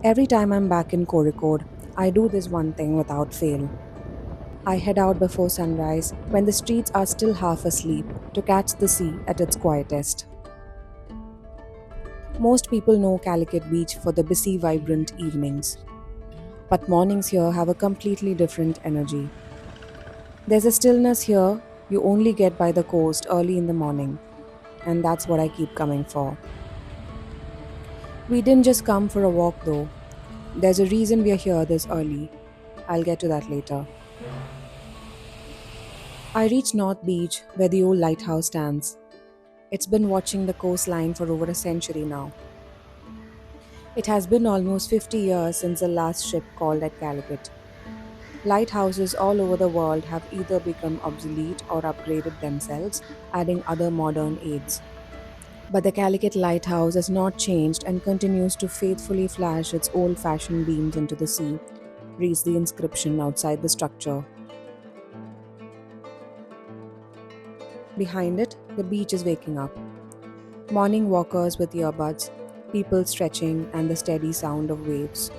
Every time I'm back in Kozhikode, I do this one thing without fail. I head out before sunrise when the streets are still half asleep to catch the sea at its quietest. Most people know Calicut Beach for the busy, vibrant evenings, but mornings here have a completely different energy. There's a stillness here you only get by the coast early in the morning, and that's what I keep coming for. We didn't just come for a walk though. There's a reason we're here this early. I'll get to that later. I reach North Beach where the old lighthouse stands. It's been watching the coastline for over a century now. It has been almost 50 years since the last ship called at Calicut. Lighthouses all over the world have either become obsolete or upgraded themselves, adding other modern aids. But the Calicut Lighthouse has not changed and continues to faithfully flash its old fashioned beams into the sea, reads the inscription outside the structure. Behind it, the beach is waking up. Morning walkers with earbuds, people stretching, and the steady sound of waves.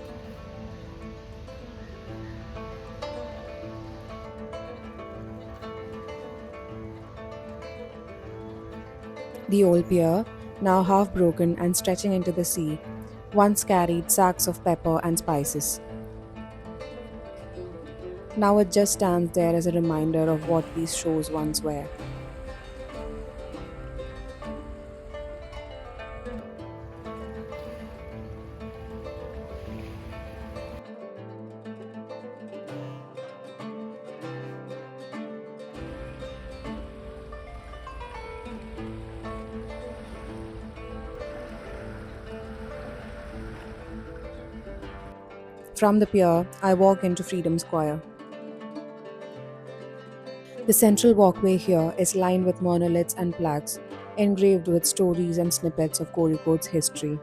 The old pier, now half broken and stretching into the sea, once carried sacks of pepper and spices. Now it just stands there as a reminder of what these shores once were. From the pier, I walk into Freedom Square. The central walkway here is lined with monoliths and plaques, engraved with stories and snippets of Kozhikode's history.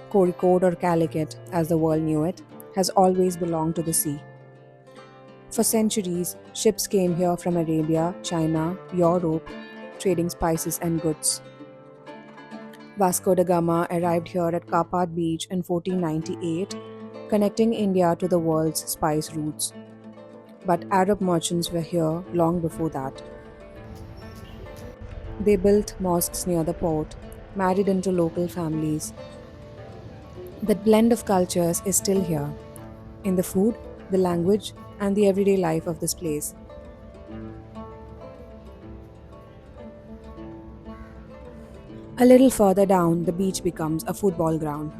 Kozhikode or Calicut, as the world knew it, has always belonged to the sea. For centuries, ships came here from Arabia, China, Europe, trading spices and goods. Vasco da Gama arrived here at Kapat Beach in 1498, connecting India to the world's spice routes. But Arab merchants were here long before that. They built mosques near the port, married into local families. That blend of cultures is still here, in the food, the language, and the everyday life of this place. A little further down, the beach becomes a football ground.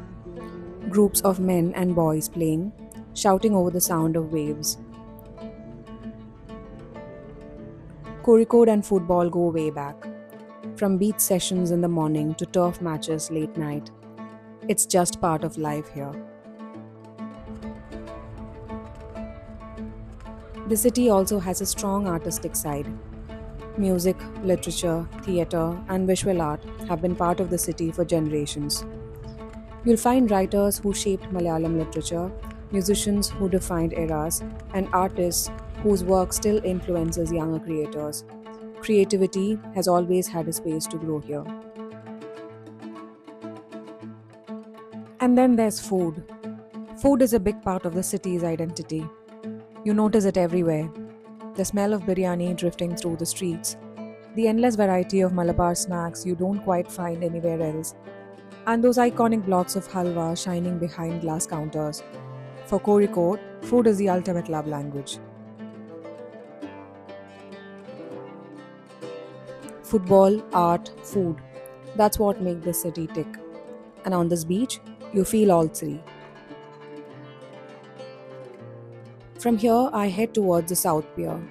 Groups of men and boys playing, shouting over the sound of waves. Kozhikode and football go way back, from beach sessions in the morning to turf matches late night. It's just part of life here. The city also has a strong artistic side. Music, literature, theatre, and visual art have been part of the city for generations. You'll find writers who shaped Malayalam literature, musicians who defined eras, and artists whose work still influences younger creators. Creativity has always had a space to grow here. And then there's food. Food is a big part of the city's identity. You notice it everywhere. The smell of biryani drifting through the streets, the endless variety of Malabar snacks you don't quite find anywhere else, and those iconic blocks of halwa shining behind glass counters. For Kozhikode, food is the ultimate love language. Football, art, food. That's what makes this city tick. And on this beach, you feel all three. From here, I head towards the South Pier.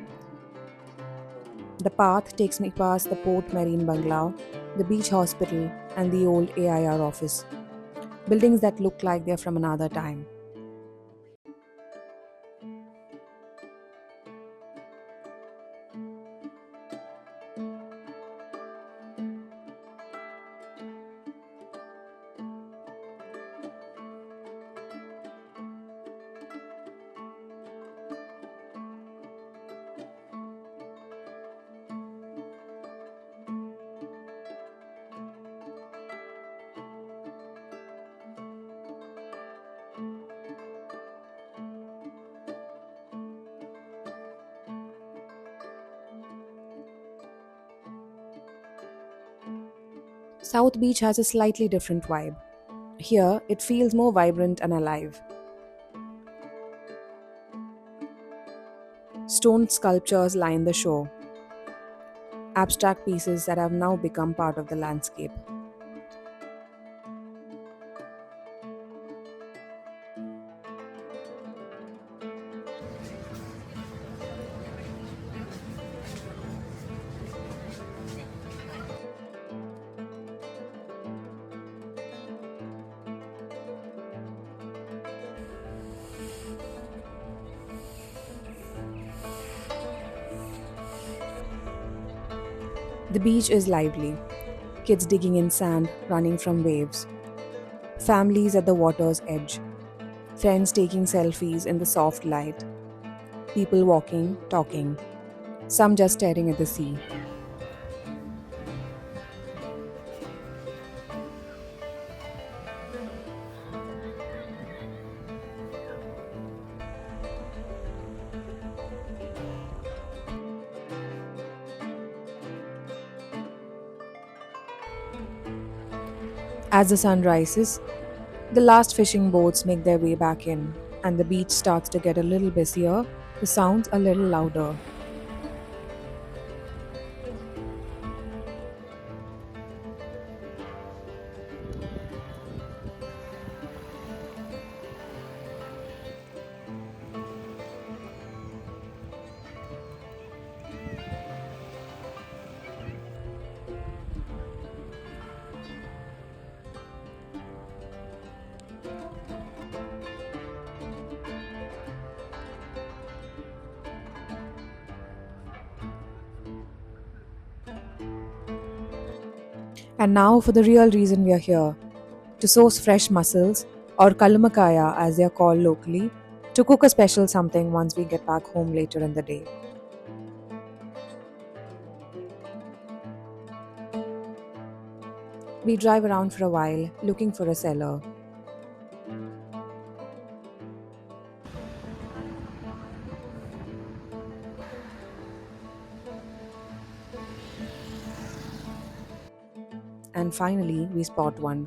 The path takes me past the Port Marine Bungalow, the beach hospital, and the old AIR office. Buildings that look like they're from another time. South Beach has a slightly different vibe. Here, it feels more vibrant and alive. Stone sculptures line the shore, abstract pieces that have now become part of the landscape. The beach is lively. Kids digging in sand, running from waves. Families at the water's edge. Friends taking selfies in the soft light. People walking, talking. Some just staring at the sea. As the sun rises, the last fishing boats make their way back in, and the beach starts to get a little busier, the sounds a little louder. And now for the real reason we are here to source fresh mussels, or kalumakaya as they are called locally, to cook a special something once we get back home later in the day. We drive around for a while looking for a seller. And finally, we spot one,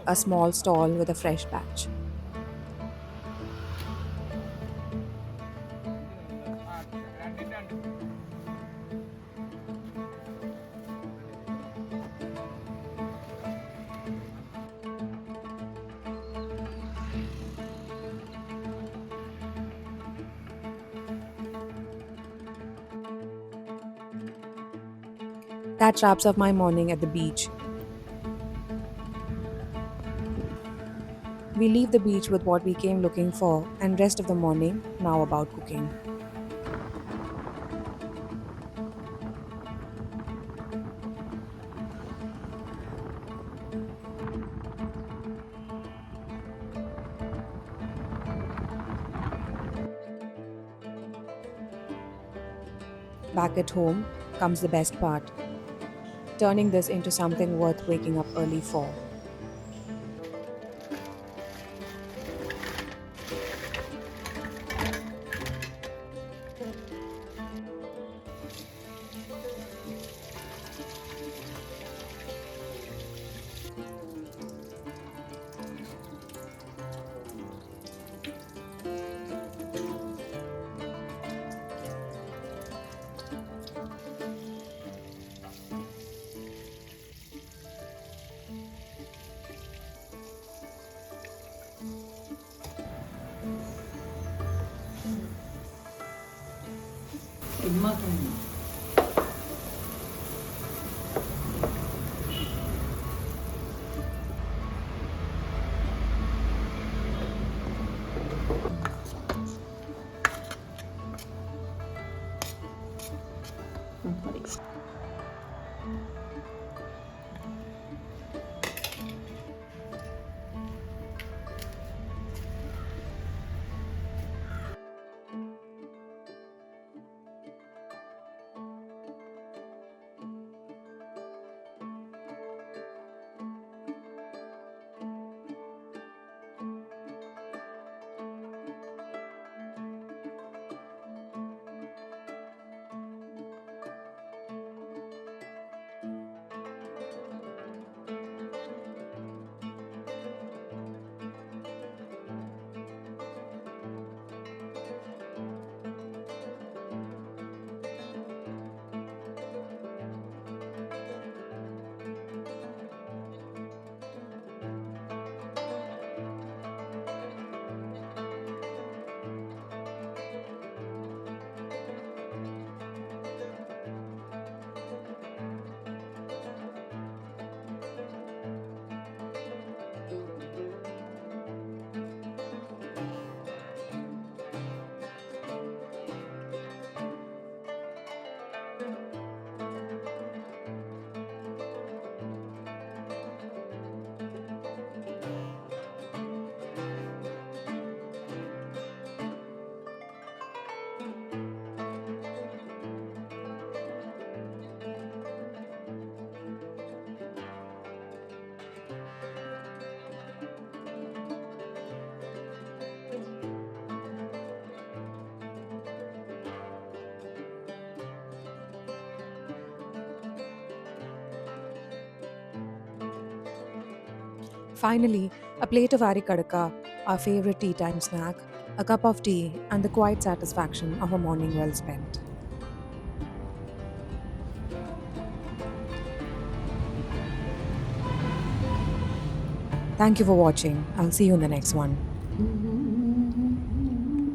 a small stall with a fresh batch. That wraps up my morning at the beach. We leave the beach with what we came looking for, and rest of the morning now about cooking. Back at home comes the best part, turning this into something worth waking up early for. Finally, a plate of arikadaka, our favorite tea time snack, a cup of tea, and the quiet satisfaction of a morning well spent. Thank you for watching. I'll see you in the next one.